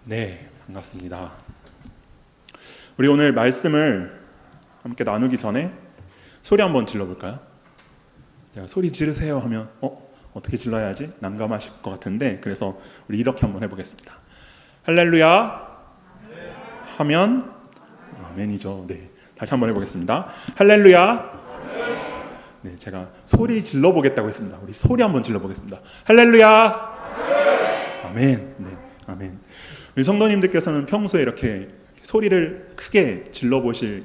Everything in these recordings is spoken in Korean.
네, 반갑습니다. 우리 오늘 말씀을 함께 나누기 전에 소리 한번 질러볼까요? 제가 소리 지르세요 하면 어떻게 질러야지? 난감하실 것 같은데, 그래서 우리 이렇게 한번 해보겠습니다. 할렐루야 하면 아멘이죠. 네, 다시 한번 해보겠습니다. 할렐루야. 네, 제가 소리 질러보겠다고 했습니다. 우리 소리 한번 질러보겠습니다. 할렐루야. 아멘. 네, 아멘. 우리 성도님들께서는 평소에 이렇게 소리를 크게 질러보실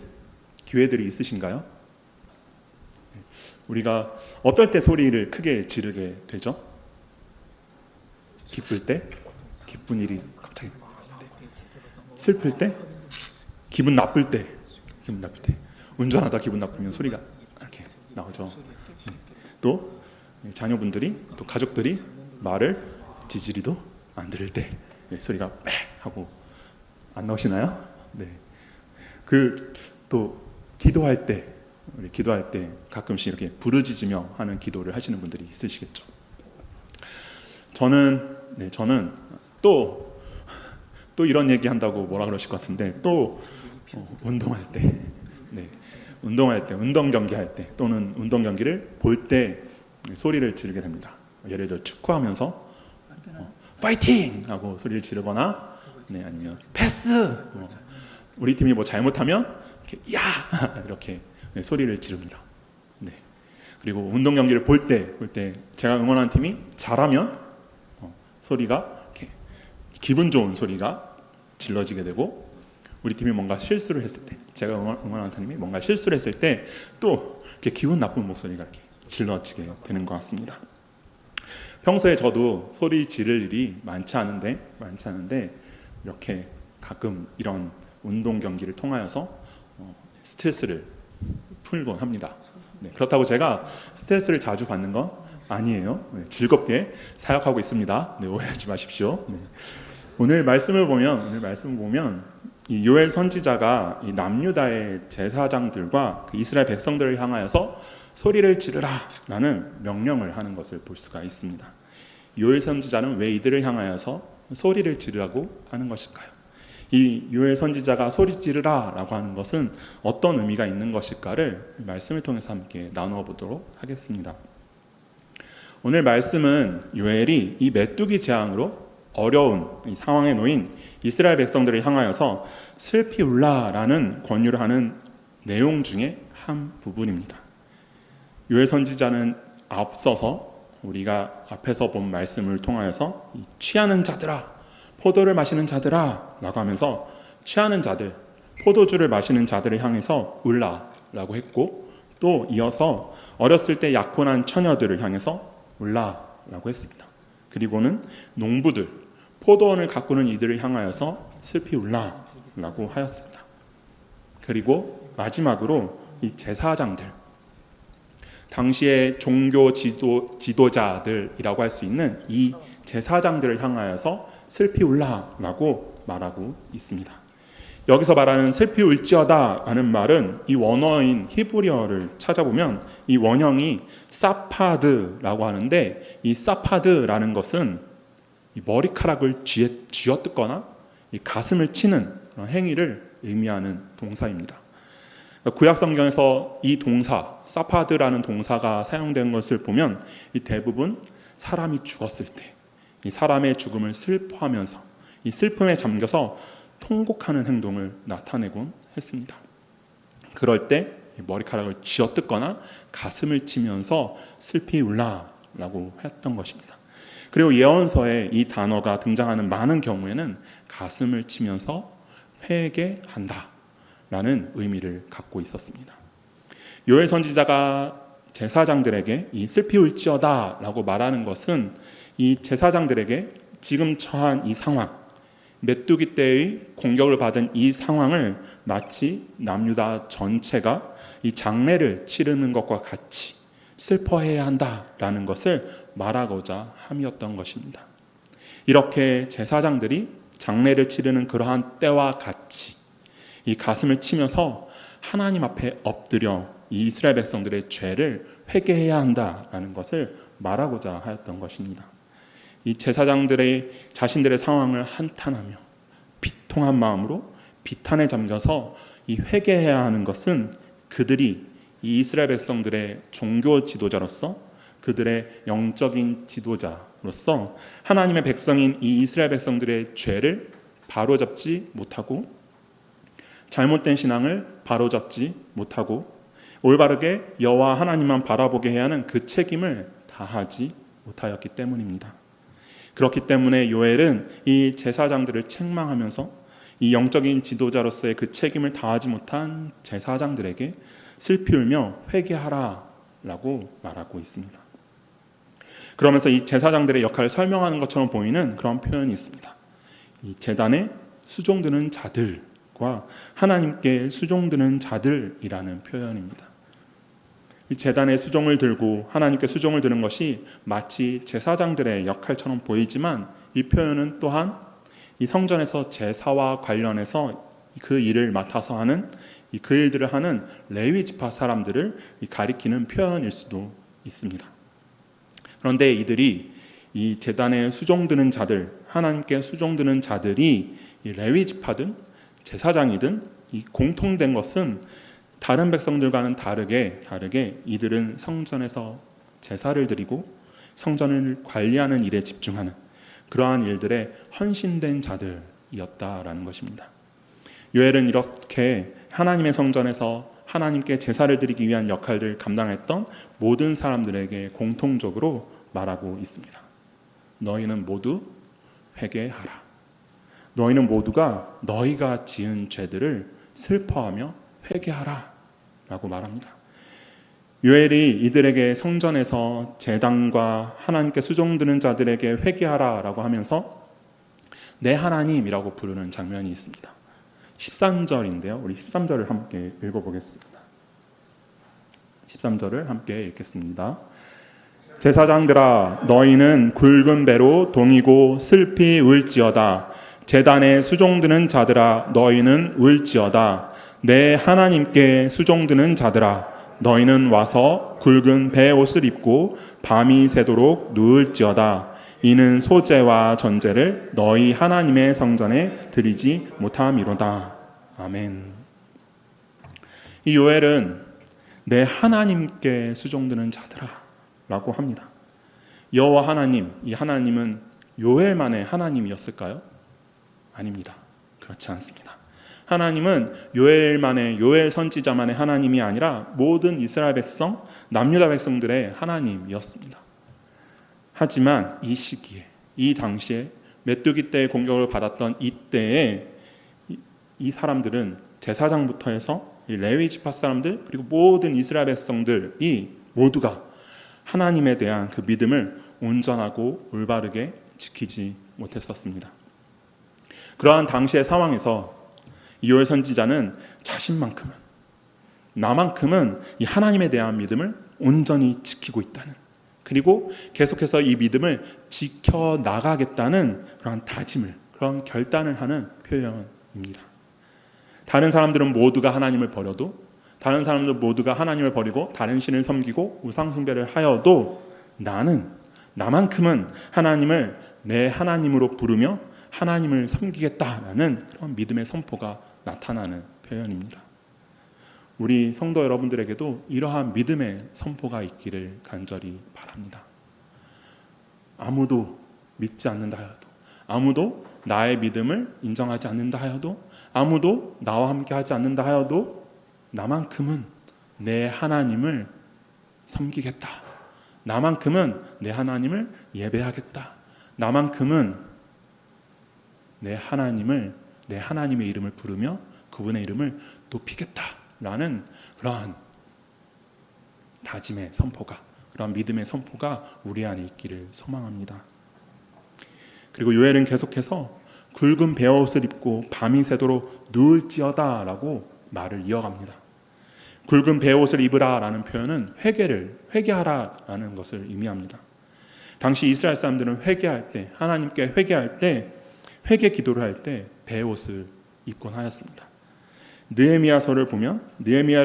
기회들이 있으신가요? 우리가 어떨 때 소리를 크게 지르게 되죠? 기쁠 때? 기쁜 일이 갑자기 왔을 때. 슬플 때? 기분 나쁠 때? 운전하다 기분 나쁘면 소리가 이렇게 나오죠. 또 자녀분들이, 또 가족들이 말을 지지리도 안 들을 때 소리가 빽 하고 안 나오시나요? 네. 또 기도할 때, 우리 기도할 때 가끔씩 이렇게 부르짖으며 하는 기도를 하시는 분들이 있으시겠죠. 저는 또 이런 얘기 한다고 뭐라 그러실 것 같은데, 또 운동할 때, 운동 경기할 때, 또는 운동 경기를 볼 때 소리를 지르게 됩니다. 예를 들어 축구하면서 파이팅! 하고 소리를 지르거나, 아니면 패스! 우리 팀이 뭐 잘못하면 이렇게 야! 이렇게 소리를 지릅니다. 네. 그리고 운동 경기를 볼 때 제가 응원하는 팀이 잘하면 소리가 이렇게 기분 좋은 소리가 질러지게 되고, 우리 팀이 뭔가 실수를 했을 때, 제가 응원하는 팀이 뭔가 실수를 했을 때 또 이렇게 기분 나쁜 목소리가 이렇게 질러지게 되는 것 같습니다. 평소에 저도 소리 지를 일이 많지 않은데 이렇게 가끔 이런 운동 경기를 통하여서 스트레스를 풀곤 합니다. 네, 그렇다고 제가 스트레스를 자주 받는 건 아니에요. 즐겁게 사역하고 있습니다. 오해하지 마십시오. 오늘 말씀을 보면 이 요엘 선지자가 이 남유다의 제사장들과 그 이스라엘 백성들을 향하여서 소리를 지르라라는 명령을 하는 것을 볼 수가 있습니다. 요엘 선지자는 왜 이들을 향하여서 소리를 지르라고 하는 것일까요? 이 요엘 선지자가 소리 지르라라고 하는 것은 어떤 의미가 있는 것일까를 말씀을 통해서 함께 나누어 보도록 하겠습니다. 오늘 말씀은 요엘이 이 메뚜기 재앙으로 어려운 이 상황에 놓인 이스라엘 백성들을 향하여서 슬피 울라라는 권유를 하는 내용 중에 한 부분입니다. 요엘 선지자는 앞서서 우리가 앞에서 본 말씀을 통하여서 취하는 자들아, 포도를 마시는 자들아 라고 하면서 취하는 자들, 포도주를 마시는 자들을 향해서 울라라고 했고, 또 이어서 어렸을 때 약혼한 처녀들을 향해서 울라라고 했습니다. 그리고는 농부들, 포도원을 가꾸는 이들을 향하여서 슬피 울라라고 하였습니다. 그리고 마지막으로 이 제사장들, 당시의 종교 지도자들이라고 할 수 있는 이 제사장들을 향하여서 슬피 울라라고 말하고 있습니다. 여기서 말하는 슬피 울지어다 라는 말은 이 원어인 히브리어를 찾아보면 이 원형이 사파드라고 하는데, 이 사파드라는 것은 이 머리카락을 쥐어뜯거나 이 가슴을 치는 그런 행위를 의미하는 동사입니다. 구약 성경에서 이 동사, 사파드라는 동사가 사용된 것을 보면 이 대부분 사람이 죽었을 때 이 사람의 죽음을 슬퍼하면서 이 슬픔에 잠겨서 통곡하는 행동을 나타내곤 했습니다. 그럴 때 머리카락을 쥐어뜯거나 가슴을 치면서 슬피 울라라고 했던 것입니다. 그리고 예언서에 이 단어가 등장하는 많은 경우에는 가슴을 치면서 회개한다 라는 의미를 갖고 있었습니다. 요엘 선지자가 제사장들에게 이 슬피 울지어다 라고 말하는 것은 이 제사장들에게 지금 처한 이 상황, 메뚜기 떼의 공격을 받은 이 상황을 마치 남유다 전체가 이 장례를 치르는 것과 같이 슬퍼해야 한다라는 것을 말하고자 함이었던 것입니다. 이렇게 제사장들이 장례를 치르는 그러한 때와 같이 이 가슴을 치면서 하나님 앞에 엎드려 이 이스라엘 백성들의 죄를 회개해야 한다라는 것을 말하고자 하였던 것입니다. 이 제사장들의 자신들의 상황을 한탄하며 비통한 마음으로 비탄에 잠겨서 이 회개해야 하는 것은 그들이 이 이스라엘 백성들의 종교 지도자로서, 그들의 영적인 지도자로서 하나님의 백성인 이 이스라엘 백성들의 죄를 바로잡지 못하고, 잘못된 신앙을 바로잡지 못하고, 올바르게 여호와 하나님만 바라보게 해야 하는 그 책임을 다하지 못하였기 때문입니다. 그렇기 때문에 요엘은 이 제사장들을 책망하면서 이 영적인 지도자로서의 그 책임을 다하지 못한 제사장들에게 슬피 울며 회개하라라고 말하고 있습니다. 그러면서 이 제사장들의 역할을 설명하는 것처럼 보이는 그런 표현이 있습니다. 이 제단에 수종드는 자들과 하나님께 수종드는 자들이라는 표현입니다. 이 제단에 수종을 들고 하나님께 수종을 드는 것이 마치 제사장들의 역할처럼 보이지만, 이 표현은 또한 이 성전에서 제사와 관련해서 그 일을 맡아서 하는, 그 일들을 하는 레위 지파 사람들을 가리키는 표현일 수도 있습니다. 그런데 이들이 이 제단에 수종드는 자들, 하나님께 수종드는 자들이 이 레위 지파든 제사장이든 이 공통된 것은 다른 백성들과는 다르게 이들은 성전에서 제사를 드리고 성전을 관리하는 일에 집중하는 그러한 일들에 헌신된 자들이었다라는 것입니다. 요엘은 이렇게 하나님의 성전에서 하나님께 제사를 드리기 위한 역할을 감당했던 모든 사람들에게 공통적으로 말하고 있습니다. 너희는 모두 회개하라. 너희는 모두가 너희가 지은 죄들을 슬퍼하며 회개하라 라고 말합니다. 요엘이 이들에게 성전에서 제단과 하나님께 수종드는 자들에게 회개하라 라고 하면서 내 하나님이라고 부르는 장면이 있습니다. 13절인데요. 우리 13절을 함께 읽어보겠습니다. 13절을 함께 읽겠습니다. 제사장들아, 너희는 굵은 배로 동이고 슬피 울지어다. 제단에 수종드는 자들아, 너희는 울지어다. 내 하나님께 수종드는 자들아, 너희는 와서 굵은 배 옷을 입고 밤이 새도록 누울지어다. 이는 소제와 전제를 너희 하나님의 성전에 드리지 못함이로다. 아멘. 이 요엘은 내 하나님께 수종드는 자들아 라고 합니다. 여호와 하나님, 이 하나님은 요엘만의 하나님이었을까요? 아닙니다. 그렇지 않습니다. 하나님은 요엘 선지자만의 하나님이 아니라 모든 이스라엘 백성, 남유다 백성들의 하나님이었습니다. 하지만 이 시기에, 이 당시에 메뚜기 떼의 공격을 받았던 이때에 이 사람들은 제사장부터 해서 이 레위 지파 사람들, 그리고 모든 이스라엘 백성들이 모두가 하나님에 대한 그 믿음을 온전하고 올바르게 지키지 못했었습니다. 그러한 당시의 상황에서 요엘 선지자는 자신만큼은, 나만큼은 이 하나님에 대한 믿음을 온전히 지키고 있다는, 그리고 계속해서 이 믿음을 지켜나가겠다는 그런 다짐을, 그런 결단을 하는 표현입니다. 다른 사람들은 모두가 하나님을 버려도, 다른 사람들 모두가 하나님을 버리고 다른 신을 섬기고 우상 숭배를 하여도 나만큼은 하나님을 내 하나님으로 부르며 하나님을 섬기겠다라는 그런 믿음의 선포가 나타나는 표현입니다. 우리 성도 여러분들에게도 이러한 믿음의 선포가 있기를 간절히 바랍니다. 아무도 믿지 않는다 하여도, 아무도 나의 믿음을 인정하지 않는다 하여도, 아무도 나와 함께 하지 않는다 하여도 나만큼은 내 하나님을 섬기겠다. 나만큼은 내 하나님을 예배하겠다. 나만큼은 내 하나님의 이름을 부르며 그분의 이름을 높이겠다라는 그러한 다짐의 선포가, 그러한 믿음의 선포가 우리 안에 있기를 소망합니다. 그리고 요엘은 계속해서 굵은 베옷을 입고 밤이 새도록 누울지어다라고 말을 이어갑니다. 굵은 베옷을 입으라라는 표현은 회개하라라는 것을 의미합니다. 당시 이스라엘 사람들은 회개할 때, 하나님께 회개할 때, 회개 기도를 할 때 베옷을 입곤 하였습니다. 느헤미야를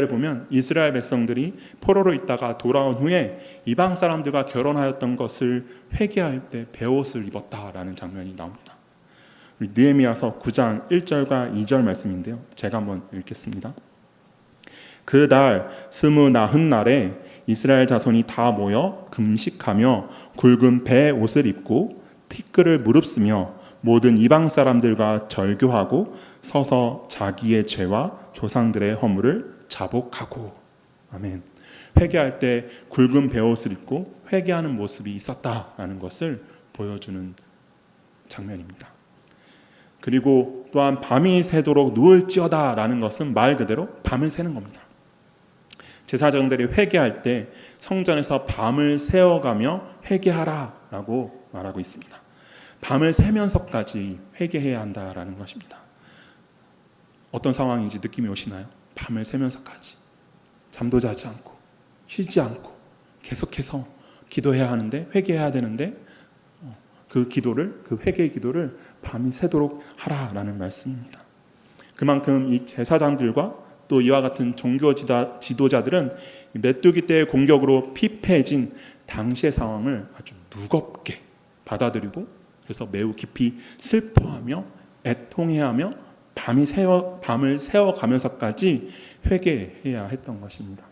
보면 이스라엘 백성들이 포로로 있다가 돌아온 후에 이방 사람들과 결혼하였던 것을 회개할 때 베옷을 입었다라는 장면이 나옵니다. 우리 느헤미야서 9장 1절과 2절 말씀인데요. 제가 한번 읽겠습니다. 그 달 29날에 이스라엘 자손이 다 모여 금식하며 굵은 배 옷을 입고 티끌을 무릅쓰며 모든 이방 사람들과 절교하고 서서 자기의 죄와 조상들의 허물을 자복하고. 아멘. 회개할 때 굵은 베옷을 입고 회개하는 모습이 있었다라는 것을 보여주는 장면입니다. 그리고 또한 밤이 새도록 누울지어다라는 것은 말 그대로 밤을 새는 겁니다. 제사장들이 회개할 때 성전에서 밤을 새어가며 회개하라라고 말하고 있습니다. 밤을 새면서까지 회개해야 한다라는 것입니다. 어떤 상황인지 느낌이 오시나요? 밤을 새면서까지 잠도 자지 않고 쉬지 않고 계속해서 기도해야 하는데, 회개해야 되는데 그 회개의 기도를 밤이 새도록 하라라는 말씀입니다. 그만큼 이 제사장들과 또 이와 같은 종교 지도자들은 메뚜기 떼의 공격으로 피폐해진 당시의 상황을 아주 무겁게 받아들이고, 그래서 매우 깊이 슬퍼하며 애통해하며 밤을 새어가면서까지 회개해야 했던 것입니다.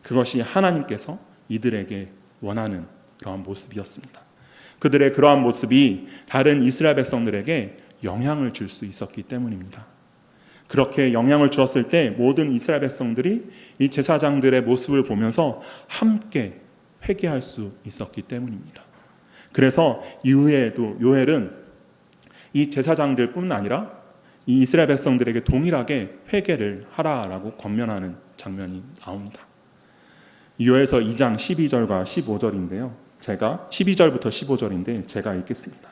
그것이 하나님께서 이들에게 원하는 그러한 모습이었습니다. 그들의 그러한 모습이 다른 이스라엘 백성들에게 영향을 줄 수 있었기 때문입니다. 그렇게 영향을 주었을 때 모든 이스라엘 백성들이 이 제사장들의 모습을 보면서 함께 회개할 수 있었기 때문입니다. 그래서 이후에도 요엘은 이 제사장들뿐 아니라 이 이스라엘 백성들에게 동일하게 회개를 하라라고 권면하는 장면이 나옵니다. 요엘서 2장 12절과 15절인데요. 제가 12절부터 15절인데 제가 읽겠습니다.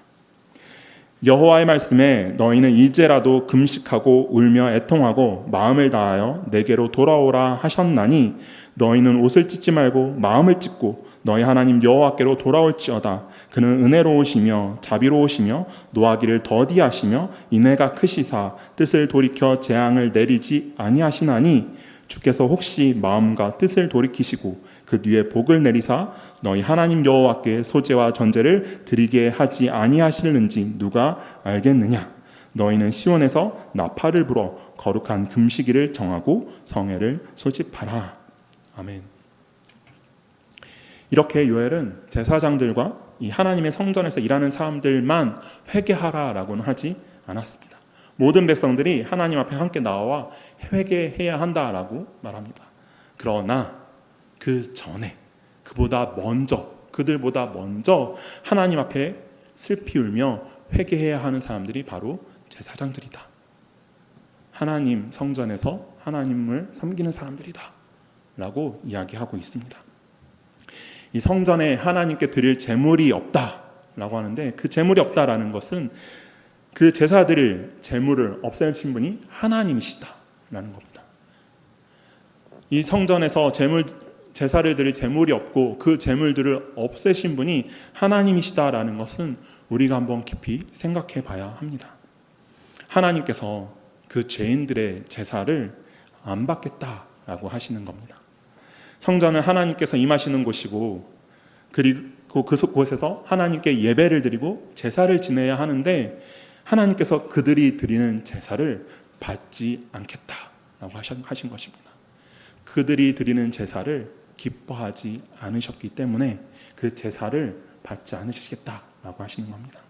여호와의 말씀에 너희는 이제라도 금식하고 울며 애통하고 마음을 다하여 내게로 돌아오라 하셨나니 너희는 옷을 찢지 말고 마음을 찢고 너희 하나님 여호와께로 돌아올지어다. 그는 은혜로우시며 자비로우시며 노하기를 더디하시며 인애가 크시사 뜻을 돌이켜 재앙을 내리지 아니하시나니 주께서 혹시 마음과 뜻을 돌이키시고 그 뒤에 복을 내리사 너희 하나님 여호와께 소제와 전제를 드리게 하지 아니하실는지 누가 알겠느냐. 너희는 시온에서 나팔을 불어 거룩한 금식일을 정하고 성회를 소집하라. 아멘. 이렇게 요엘은 제사장들과 이 하나님의 성전에서 일하는 사람들만 회개하라라고는 하지 않았습니다. 모든 백성들이 하나님 앞에 함께 나와 회개해야 한다라고 말합니다. 그러나 그 전에 그들보다 먼저 하나님 앞에 슬피 울며 회개해야 하는 사람들이 바로 제사장들이다. 하나님 성전에서 하나님을 섬기는 사람들이다 라고 이야기하고 있습니다. 이 성전에 하나님께 드릴 제물이 없다라고 하는데, 그 제물이 없다라는 것은 그 제사드릴 제물을 없애신 분이 하나님이시다라는 겁니다. 이 성전에서 제사를 드릴 제물이 없고 그 제물들을 없애신 분이 하나님이시다라는 것은 우리가 한번 깊이 생각해 봐야 합니다. 하나님께서 그 죄인들의 제사를 안 받겠다라고 하시는 겁니다. 성전은 하나님께서 임하시는 곳이고, 그리고 그곳에서 하나님께 예배를 드리고 제사를 지내야 하는데 하나님께서 그들이 드리는 제사를 받지 않겠다라고 하신 것입니다. 그들이 드리는 제사를 기뻐하지 않으셨기 때문에 그 제사를 받지 않으시겠다라고 하시는 겁니다.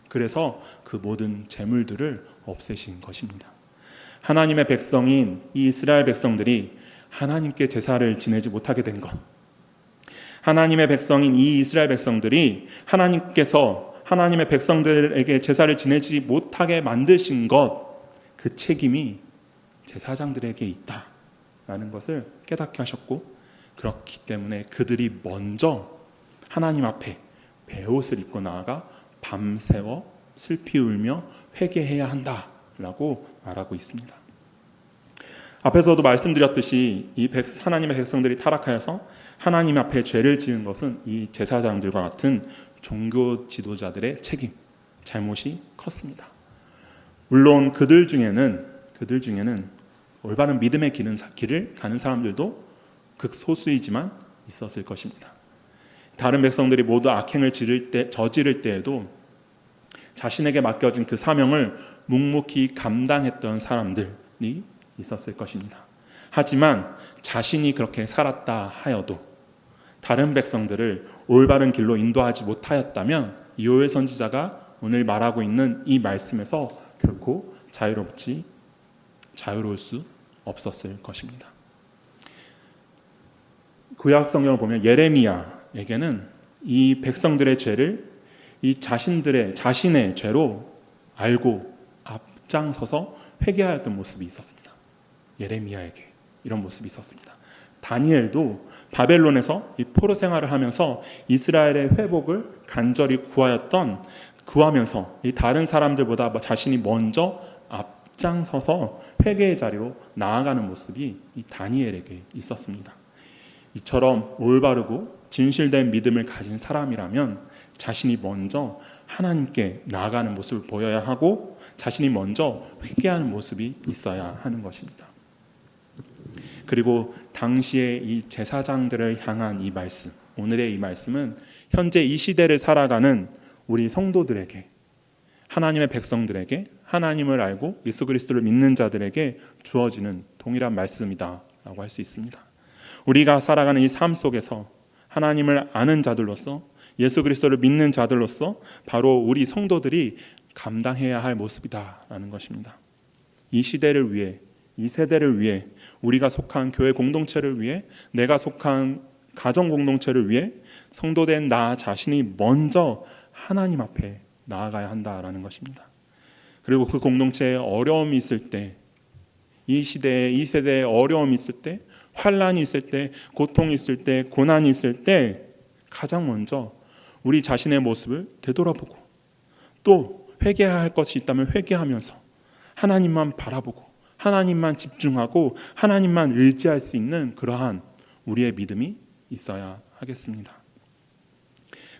그래서 그 모든 제물들을 없애신 것입니다. 하나님의 백성인 이 이스라엘 백성들이 하나님께 제사를 지내지 못하게 된 것, 하나님의 백성인 이 이스라엘 백성들이 하나님께서 하나님의 백성들에게 제사를 지내지 못하게 만드신 것, 그 책임이 제사장들에게 있다라는 것을 깨닫게 하셨고, 그렇기 때문에 그들이 먼저 하나님 앞에 베옷을 입고 나아가 밤새워 슬피 울며 회개해야 한다라고 말하고 있습니다. 앞에서도 말씀드렸듯이 하나님의 백성들이 타락하여서 하나님 앞에 죄를 지은 것은 이 제사장들과 같은 종교 지도자들의 잘못이 컸습니다. 물론 그들 중에는 올바른 믿음의 길을 가는 사람들도 극소수이지만 있었을 것입니다. 다른 백성들이 모두 악행을 저지를 때에도 자신에게 맡겨진 그 사명을 묵묵히 감당했던 사람들이 있었을 것입니다. 하지만 자신이 그렇게 살았다 하여도 다른 백성들을 올바른 길로 인도하지 못하였다면 요엘 선지자가 오늘 말하고 있는 이 말씀에서 결코 자유로울 수 없었을 것입니다. 구약 성경을 보면 예레미야에게는 이 백성들의 죄를 이 자신의 죄로 알고 앞장서서 회개하였던 모습이 있었습니다. 예레미야에게 이런 모습이 있었습니다. 다니엘도 바벨론에서 이 포로 생활을 하면서 이스라엘의 회복을 간절히 구하면서 이 다른 사람들보다 자신이 먼저 앞장서서 회개의 자리로 나아가는 모습이 이 다니엘에게 있었습니다. 이처럼 올바르고 진실된 믿음을 가진 사람이라면 자신이 먼저 하나님께 나아가는 모습을 보여야 하고 자신이 먼저 회개하는 모습이 있어야 하는 것입니다. 그리고 당시에 이 제사장들을 향한 이 말씀, 오늘의 이 말씀은 현재 이 시대를 살아가는 우리 성도들에게, 하나님의 백성들에게, 하나님을 알고 예수 그리스도를 믿는 자들에게 주어지는 동일한 말씀이다라고 할 수 있습니다. 우리가 살아가는 이 삶 속에서 하나님을 아는 자들로서, 예수 그리스도를 믿는 자들로서 바로 우리 성도들이 감당해야 할 모습이다라는 것입니다. 이 시대를 위해, 이 세대를 위해, 우리가 속한 교회 공동체를 위해, 내가 속한 가정 공동체를 위해 성도된 나 자신이 먼저 하나님 앞에 나아가야 한다라는 것입니다. 그리고 그 공동체에 어려움이 있을 때, 이 시대에, 이 세대에 어려움이 있을 때, 환난이 있을 때, 고통이 있을 때, 고난이 있을 때 가장 먼저 우리 자신의 모습을 되돌아보고 또 회개해야 할 것이 있다면 회개하면서 하나님만 바라보고 하나님만 집중하고 하나님만 의지할 수 있는 그러한 우리의 믿음이 있어야 하겠습니다.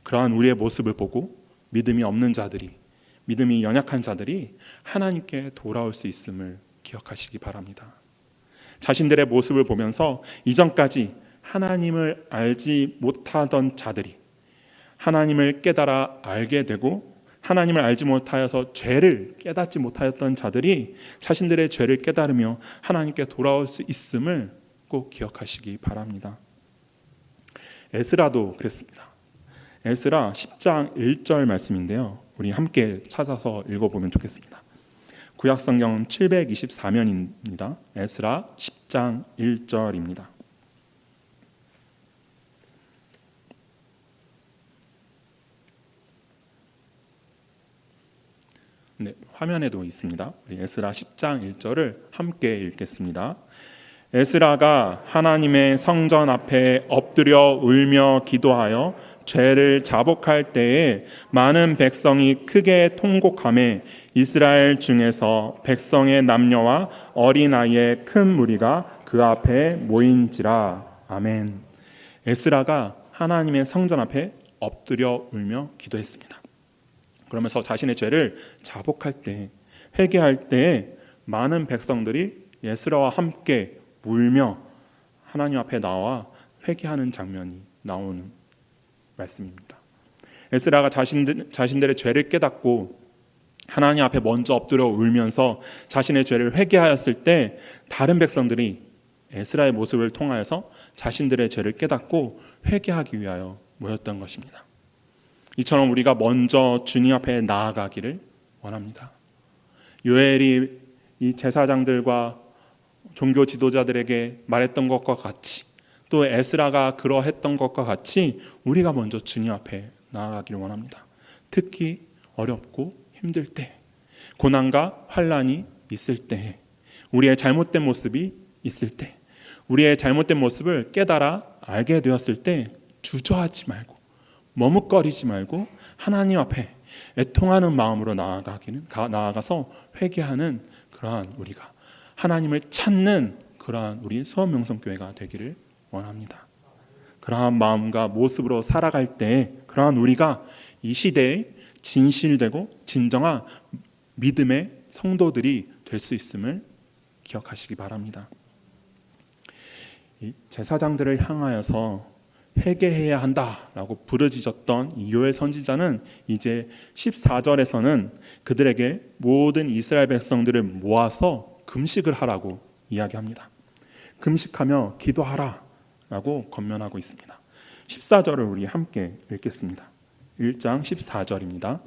그러한 우리의 모습을 보고 믿음이 없는 자들이, 믿음이 연약한 자들이 하나님께 돌아올 수 있음을 기억하시기 바랍니다. 자신들의 모습을 보면서 이전까지 하나님을 알지 못하던 자들이 하나님을 깨달아 알게 되고, 하나님을 알지 못하여서 죄를 깨닫지 못하였던 자들이 자신들의 죄를 깨달으며 하나님께 돌아올 수 있음을 꼭 기억하시기 바랍니다. 에스라도 그랬습니다. 에스라 10장 1절 말씀인데요, 우리 함께 찾아서 읽어보면 좋겠습니다. 구약성경 724면입니다. 에스라 10장 1절입니다. 네, 화면에도 있습니다. 우리 에스라 10장 1절을 함께 읽겠습니다. 에스라가 하나님의 성전 앞에 엎드려 울며 기도하여 죄를 자복할 때에 많은 백성이 크게 통곡하며 이스라엘 중에서 백성의 남녀와 어린아이의 큰 무리가 그 앞에 모인지라. 아멘. 에스라가 하나님의 성전 앞에 엎드려 울며 기도했습니다. 그러면서 자신의 죄를 자복할 때, 회개할 때에 많은 백성들이 에스라와 함께 울며 하나님 앞에 나와 회개하는 장면이 나오는 말씀입니다. 에스라가 자신들의 죄를 깨닫고 하나님 앞에 먼저 엎드려 울면서 자신의 죄를 회개하였을 때 다른 백성들이 에스라의 모습을 통하여서 자신들의 죄를 깨닫고 회개하기 위하여 모였던 것입니다. 이처럼 우리가 먼저 주님 앞에 나아가기를 원합니다. 요엘이 이 제사장들과 종교 지도자들에게 말했던 것과 같이, 또 에스라가 그러했던 것과 같이 우리가 먼저 주님 앞에 나아가기를 원합니다. 특히 어렵고 힘들 때, 고난과 환난이 있을 때, 우리의 잘못된 모습이 있을 때, 우리의 잘못된 모습을 깨달아 알게 되었을 때 주저하지 말고, 머뭇거리지 말고 하나님 앞에 애통하는 마음으로 나아가서 회개하는 그러한 우리가, 하나님을 찾는 그러한 우리 수원명성교회가 되기를 원합니다. 그러한 마음과 모습으로 살아갈 때 그러한 우리가 이 시대에 진실되고 진정한 믿음의 성도들이 될 수 있음을 기억하시기 바랍니다. 이 제사장들을 향하여서 회개해야 한다라고 부르짖었던 이 요엘 선지자는 이제 14절에서는 그들에게 모든 이스라엘 백성들을 모아서 금식을 하라고 이야기합니다. 금식하며 기도하라라고 권면하고 있습니다. 14절을 우리 함께 읽겠습니다. 1장 14절입니다.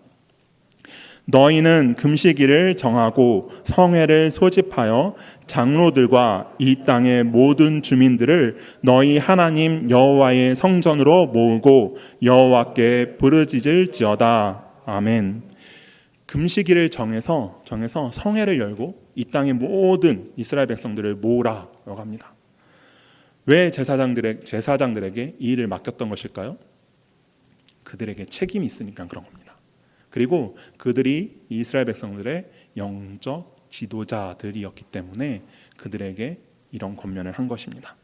너희는 금식일을 정하고 성회를 소집하여 장로들과 이 땅의 모든 주민들을 너희 하나님 여호와의 성전으로 모으고 여호와께 부르짖을지어다. 아멘. 금식일을 정해서 성회를 열고 이 땅의 모든 이스라엘 백성들을 모으라고 합니다. 왜 제사장들에게 이 일을 맡겼던 것일까요? 그들에게 책임이 있으니까 그런 겁니다. 그리고 그들이 이스라엘 백성들의 영적 지도자들이었기 때문에 그들에게 이런 권면을 한 것입니다.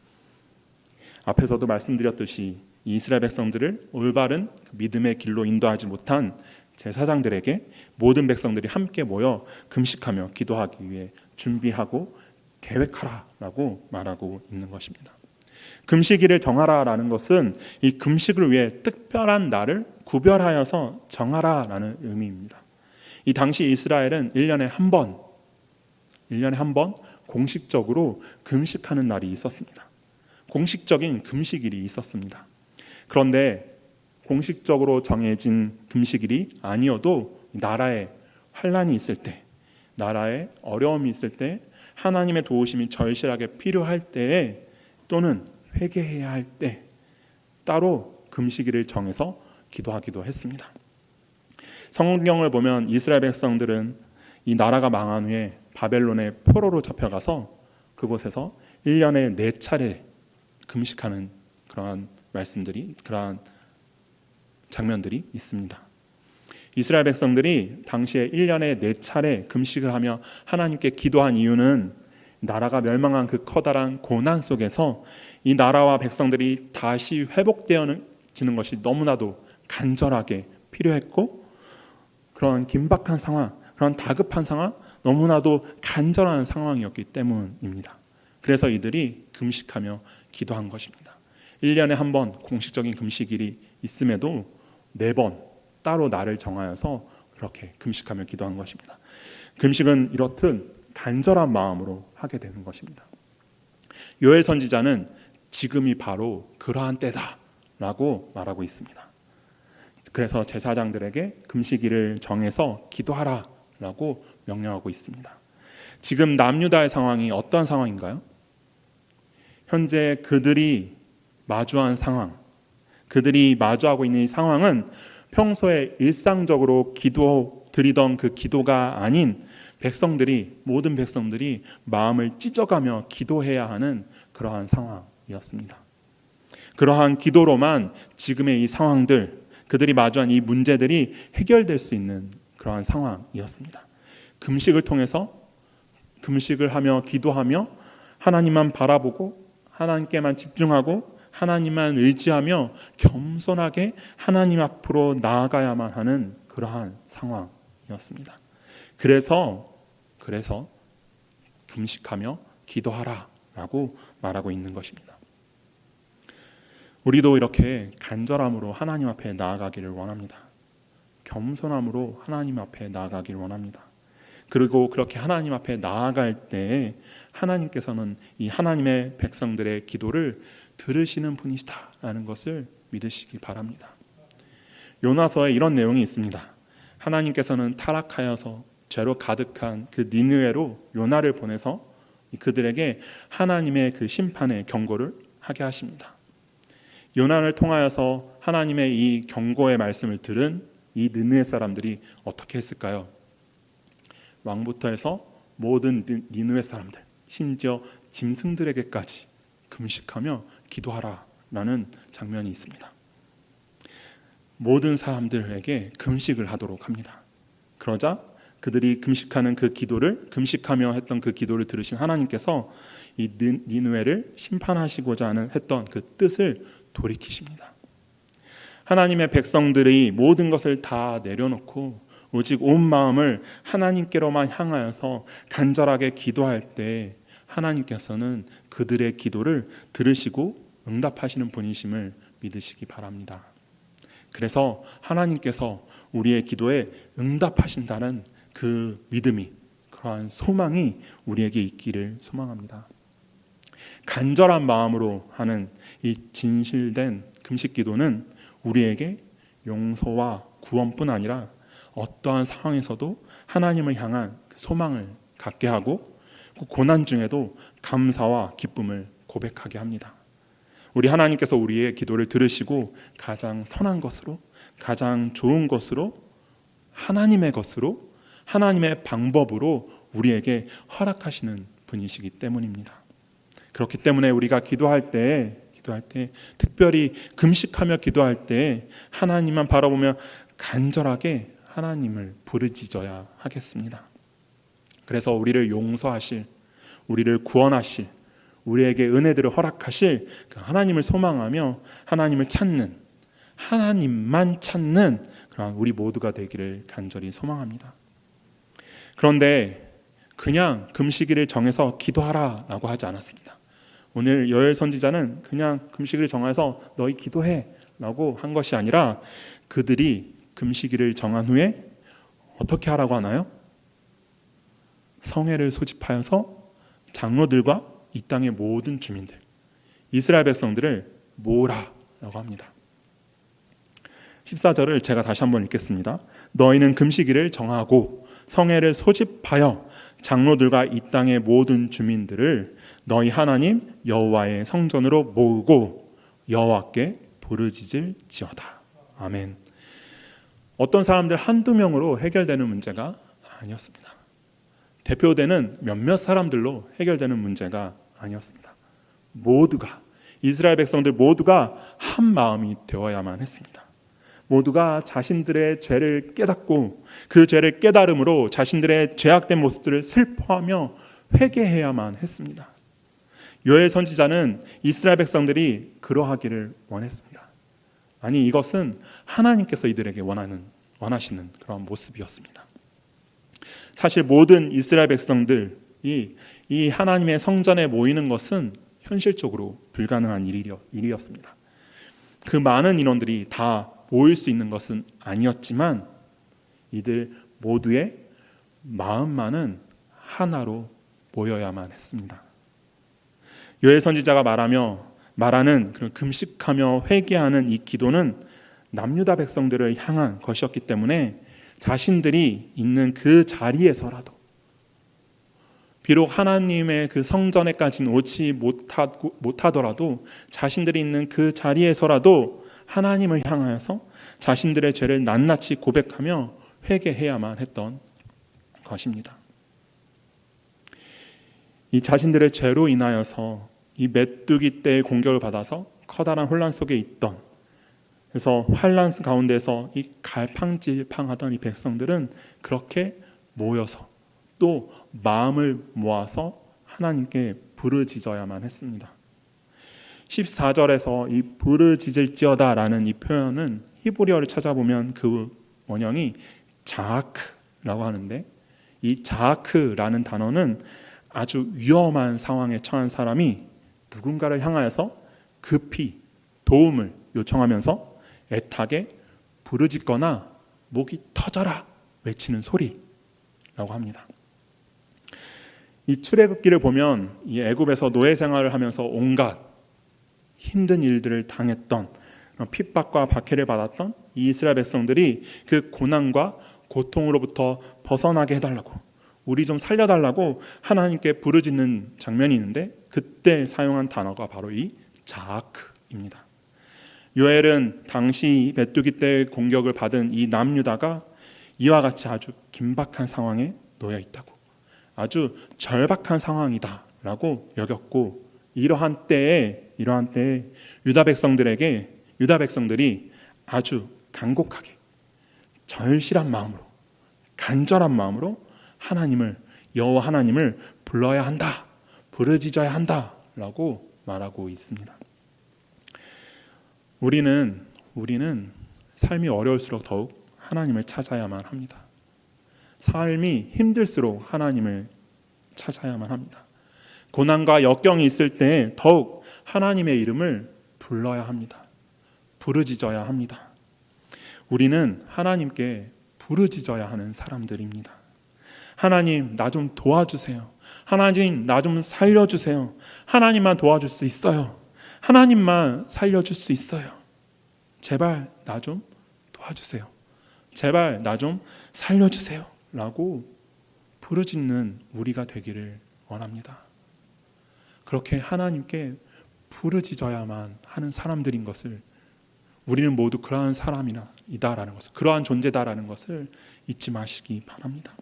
앞에서도 말씀드렸듯이 이스라엘 백성들을 올바른 믿음의 길로 인도하지 못한 제사장들에게 모든 백성들이 함께 모여 금식하며 기도하기 위해 준비하고 계획하라라고 말하고 있는 것입니다. 금식일을 정하라라는 것은 이 금식을 위해 특별한 날을 구별하여서 정하라라는 의미입니다. 이 당시 이스라엘은 1년에 한 번 공식적으로 금식하는 날이 있었습니다. 공식적인 금식일이 있었습니다. 그런데 공식적으로 정해진 금식일이 아니어도 나라에 환난이 있을 때, 나라에 어려움이 있을 때, 하나님의 도우심이 절실하게 필요할 때에 또는 회개해야 할 때 따로 금식일을 정해서 기도하기도 했습니다. 성경을 보면 이스라엘 백성들은 이 나라가 망한 후에 바벨론의 포로로 잡혀가서 그곳에서 1년에 4차례 금식하는 그러한 장면들이 있습니다. 이스라엘 백성들이 당시에 1년에 4차례 금식을 하며 하나님께 기도한 이유는 나라가 멸망한 그 커다란 고난 속에서 이 나라와 백성들이 다시 회복되어지는 것이 너무나도 간절하게 필요했고, 그런 긴박한 상황, 그런 다급한 상황, 너무나도 간절한 상황이었기 때문입니다. 그래서 이들이 금식하며 기도한 것입니다. 1년에 한 번 공식적인 금식일이 있음에도 4번 따로 날을 정하여서 그렇게 금식하며 기도한 것입니다. 금식은 이렇듯 간절한 마음으로 하게 되는 것입니다. 요엘 선지자는 지금이 바로 그러한 때다라고 말하고 있습니다. 그래서 제사장들에게 금식일을 정해서 기도하라라고 명령하고 있습니다. 지금 남유다의 상황이 어떤 상황인가요? 현재 그들이 마주한 상황, 그들이 마주하고 있는 이 상황은 평소에 일상적으로 기도드리던 그 기도가 아닌 모든 백성들이 마음을 찢어가며 기도해야 하는 그러한 상황이었습니다. 그러한 기도로만 지금의 이 상황들, 그들이 마주한 이 문제들이 해결될 수 있는 그러한 상황이었습니다. 금식을 통해서 금식을 하며 기도하며 하나님만 바라보고 하나님께만 집중하고 하나님만 의지하며 겸손하게 하나님 앞으로 나아가야만 하는 그러한 상황이었습니다. 그래서 금식하며 기도하라라고 말하고 있는 것입니다. 우리도 이렇게 간절함으로 하나님 앞에 나아가기를 원합니다. 겸손함으로 하나님 앞에 나아가기를 원합니다. 그리고 그렇게 하나님 앞에 나아갈 때 하나님께서는 이 하나님의 백성들의 기도를 들으시는 분이시다라는 것을 믿으시기 바랍니다. 요나서에 이런 내용이 있습니다. 하나님께서는 타락하여서 죄로 가득한 그 니느웨로 요나를 보내서 그들에게 하나님의 그 심판의 경고를 하게 하십니다. 요나를 통하여서 하나님의 이 경고의 말씀을 들은 이 느느웨 사람들이 어떻게 했을까요? 왕부터 해서 모든 니느웨 사람들, 심지어 짐승들에게까지 금식하며 기도하라라는 장면이 있습니다. 모든 사람들에게 금식을 하도록 합니다. 그러자 그들이 금식하며 했던 그 기도를 들으신 하나님께서 이 니느웨를 심판하시고자 했던 그 뜻을 돌이키십니다. 하나님의 백성들이 모든 것을 다 내려놓고 오직 온 마음을 하나님께로만 향하여서 간절하게 기도할 때 하나님께서는 그들의 기도를 들으시고 응답하시는 분이심을 믿으시기 바랍니다. 그래서 하나님께서 우리의 기도에 응답하신다는 그 믿음이, 그러한 소망이 우리에게 있기를 소망합니다. 간절한 마음으로 하는 이 진실된 금식 기도는 우리에게 용서와 구원뿐 아니라 어떠한 상황에서도 하나님을 향한 소망을 갖게 하고, 고난 중에도 감사와 기쁨을 고백하게 합니다. 우리 하나님께서 우리의 기도를 들으시고 가장 선한 것으로, 가장 좋은 것으로, 하나님의 것으로, 하나님의 방법으로 우리에게 허락하시는 분이시기 때문입니다. 그렇기 때문에 우리가 기도할 때 특별히 금식하며 기도할 때 하나님만 바라보며 간절하게 하나님을 부르짖어야 하겠습니다. 그래서 우리를 용서하실, 우리를 구원하실, 우리에게 은혜들을 허락하실 그 하나님을 소망하며 하나님을 찾는, 하나님만 찾는 그런 우리 모두가 되기를 간절히 소망합니다. 그런데 그냥 금식일을 정해서 기도하라라고 하지 않았습니다. 오늘 여엘 선지자는 그냥 금식일을 정해서 너희 기도해 라고 한 것이 아니라, 그들이 금식일을 정한 후에 어떻게 하라고 하나요? 성회를 소집하여서 장로들과 이 땅의 모든 주민들, 이스라엘 백성들을 모으라라고 합니다. 14절을 제가 다시 한번 읽겠습니다. 너희는 금식일을 정하고 성회를 소집하여 장로들과 이 땅의 모든 주민들을 너희 하나님 여호와의 성전으로 모으고 여호와께 부르짖을지어다. 아멘. 어떤 사람들 한두 명으로 해결되는 문제가 아니었습니다. 대표되는 몇몇 사람들로 해결되는 문제가 아니었습니다. 모두가, 이스라엘 백성들 모두가 한 마음이 되어야만 했습니다. 모두가 자신들의 죄를 깨닫고 그 죄를 깨달음으로 자신들의 죄악된 모습들을 슬퍼하며 회개해야만 했습니다. 요엘 선지자는 이스라엘 백성들이 그러하기를 원했습니다. 아니, 이것은 하나님께서 이들에게 원하시는 그런 모습이었습니다. 사실 모든 이스라엘 백성들이 이 하나님의 성전에 모이는 것은 현실적으로 불가능한 일이었습니다. 그 많은 인원들이 다 모일 수 있는 것은 아니었지만 이들 모두의 마음만은 하나로 모여야만 했습니다. 요엘 선지자가 말하는 그런 금식하며 회개하는 이 기도는 남유다 백성들을 향한 것이었기 때문에 자신들이 있는 그 자리에서라도, 비록 하나님의 그 성전에까지는 오지 못하더라도 자신들이 있는 그 자리에서라도 하나님을 향하여서 자신들의 죄를 낱낱이 고백하며 회개해야만 했던 것입니다. 이 자신들의 죄로 인하여서 이 메뚜기 떼의 공격을 받아서 커다란 혼란 속에 있던, 그래서 환란 가운데서 이 갈팡질팡하던 이 백성들은 그렇게 모여서 또 마음을 모아서 하나님께 부르짖어야만 했습니다. 14절에서 이 부르짖을지어다라는 이 표현은 히브리어를 찾아보면 그 원형이 자아크라고 하는데, 이 자아크라는 단어는 아주 위험한 상황에 처한 사람이 누군가를 향하여서 급히 도움을 요청하면서 애타게 부르짖거나 목이 터져라 외치는 소리라고 합니다. 이 출애굽기를 보면 이 애굽에서 노예 생활을 하면서 온갖 힘든 일들을 당했던, 핍박과 박해를 받았던 이 이스라엘 백성들이 그 고난과 고통으로부터 벗어나게 해달라고, 우리 좀 살려달라고 하나님께 부르짖는 장면이 있는데, 그때 사용한 단어가 바로 이 자아크입니다. 요엘은 당시 메뚜기 떼의 공격을 받은 이 남유다가 이와 같이 아주 긴박한 상황에 놓여 있다고, 아주 절박한 상황이다라고 여겼고, 이러한 때에 유다 백성들이 아주 간곡하게 절실한 마음으로, 간절한 마음으로 여호와 하나님을 불러야 한다, 부르짖어야 한다라고 말하고 있습니다. 우리는 삶이 어려울수록 더욱 하나님을 찾아야만 합니다. 삶이 힘들수록 하나님을 찾아야만 합니다. 고난과 역경이 있을 때 더욱 하나님의 이름을 불러야 합니다. 부르짖어야 합니다. 우리는 하나님께 부르짖어야 하는 사람들입니다. 하나님, 나 좀 도와주세요. 하나님, 나 좀 살려주세요. 하나님만 도와줄 수 있어요. 하나님만 살려줄 수 있어요. 제발 나 좀 도와주세요. 제발 나 좀 살려주세요. 라고 부르짖는 우리가 되기를 원합니다. 그렇게 하나님께 부르짖어야만 하는 사람들인 것을, 우리는 모두 그러한 사람이다라는 것을, 그러한 존재다라는 것을 잊지 마시기 바랍니다.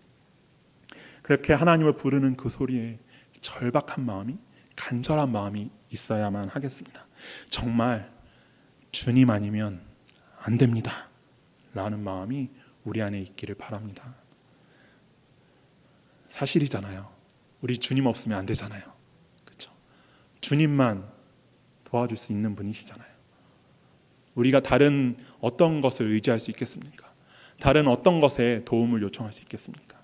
그렇게 하나님을 부르는 그 소리에 절박한 마음이, 간절한 마음이 있어야만 하겠습니다. 정말 주님 아니면 안 됩니다 라는 마음이 우리 안에 있기를 바랍니다. 사실이잖아요. 우리 주님 없으면 안 되잖아요. 그렇죠? 주님만 도와줄 수 있는 분이시잖아요. 우리가 다른 어떤 것을 의지할 수 있겠습니까? 다른 어떤 것에 도움을 요청할 수 있겠습니까?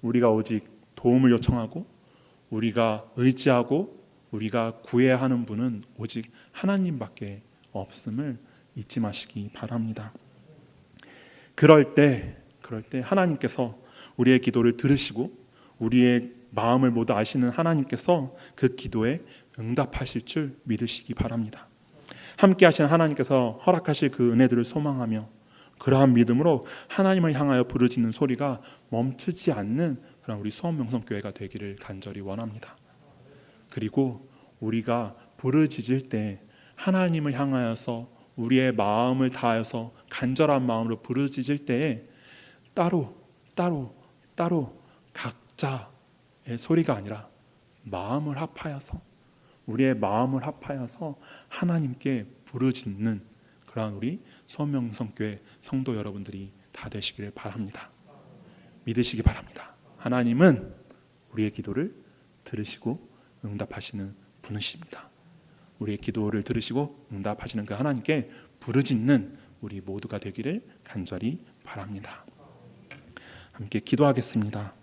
우리가 오직 도움을 요청하고 우리가 의지하고 우리가 구해야 하는 분은 오직 하나님밖에 없음을 잊지 마시기 바랍니다. 그럴 때 하나님께서 우리의 기도를 들으시고 우리의 마음을 모두 아시는 하나님께서 그 기도에 응답하실 줄 믿으시기 바랍니다. 함께 하시는 하나님께서 허락하실 그 은혜들을 소망하며 그러한 믿음으로 하나님을 향하여 부르짖는 소리가 멈추지 않는 그런 우리 수원명성교회가 되기를 간절히 원합니다. 그리고 우리가 부르짖을 때 하나님을 향하여서 우리의 마음을 다하여서 간절한 마음으로 부르짖을 때에 따로 각자의 소리가 아니라 마음을 합하여서, 우리의 마음을 합하여서 하나님께 부르짖는 그러한 우리 수원명성교회 성도 여러분들이 다 되시기를 바랍니다. 믿으시기 바랍니다. 하나님은 우리의 기도를 들으시고 응답하시는 분이십니다. 우리의 기도를 들으시고 응답하시는 그 하나님께 부르짖는 우리 모두가 되기를 간절히 바랍니다. 함께 기도하겠습니다.